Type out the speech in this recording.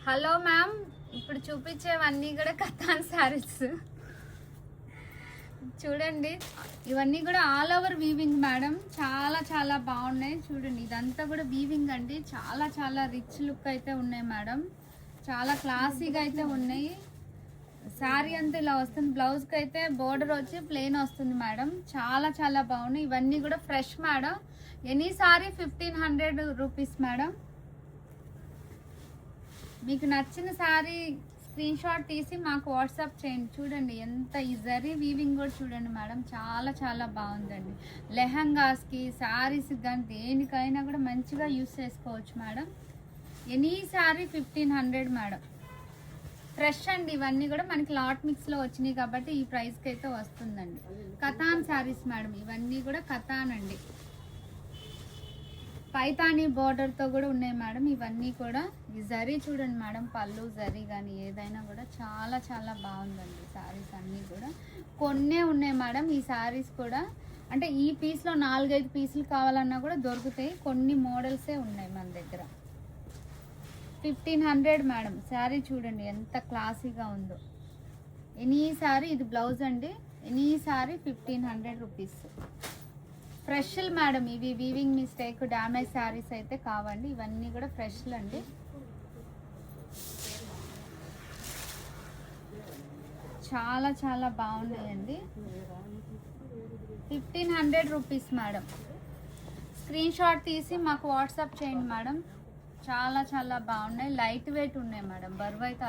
Hello ma'am, ఇప్పుడు చూపించేవన్నీ కూడా కథాన్ శారీస్ చూడండి. ఇవన్నీ కూడా ఆల్ ఓవర్ వీవింగ్ మేడం, చాలా చాలా బాగున్నాయి. చూడండి, ఇదంతా కూడా వీవింగ్ అండి. చాలా చాలా రిచ్ లుక్ అయితే ఉన్నాయి మేడం, చాలా క్లాసీగా అయితే ఉన్నాయి. శారీ అంతా ఇలా వస్తుంది. బ్లౌజ్కి అయితే బోర్డర్ వచ్చి ప్లెయిన్ వస్తుంది మేడం. చాలా చాలా బాగున్నాయి. ఇవన్నీ కూడా fresh madam. Any sorry 1500 rupees madam. మీకు నచ్చిన శారీ స్క్రీన్ షాట్ తీసి మాకు వాట్సాప్ చేయండి. చూడండి ఎంత ఈ జరీ వీవింగ్ కూడా చూడండి మేడం, చాలా చాలా బాగుందండి. లెహంగాస్కి, శారీస్కి కానీ దేనికైనా కూడా మంచిగా యూస్ చేసుకోవచ్చు madam. Any sari 1500 madam. Fresh అండి. ఇవన్నీ కూడా మనకి లాట్ మిక్స్లో వచ్చినాయి కాబట్టి ఈ ప్రైస్కి అయితే వస్తుందండి. కథాన్ శారీస్ మేడం, ఇవన్నీ కూడా కథాన్ అండి. పైతానీ బోర్డర్తో కూడా ఉన్నాయి మేడం. ఇవన్నీ కూడా ఈ జరీ చూడండి మేడం, పళ్ళు జరీ కానీ ఏదైనా కూడా చాలా చాలా బాగుందండి. శారీస్ అన్నీ కూడా కొన్నే ఉన్నాయి మేడం. ఈ శారీస్ కూడా అంటే ఈ పీస్లో 4-5 పీసులు కావాలన్నా కూడా దొరుకుతాయి. కొన్ని మోడల్సే ఉన్నాయి మన దగ్గర. 1500 మేడం. శారీ చూడండి ఎంత క్లాసీగా ఉందో. ఎనీ శారీ, ఇది బ్లౌజ్ అండి. Any sari 1500 rupees. ఫ్రెష్లు మేడం ఇవి, వీవింగ్ మిస్టేక్ డ్యామేజ్ శారీస్ అయితే కావండి. ఇవన్నీ కూడా ఫ్రెష్లు అండి. చాలా చాలా బాగున్నాయండి. 1500 రూపీస్ మేడం. స్క్రీన్ షాట్ తీసి మాకు వాట్సాప్ చేయండి మేడం. చాలా చాలా బాగున్నాయి. లైట్ వెయిట్ ఉన్నాయి మేడం, బరువు అయితే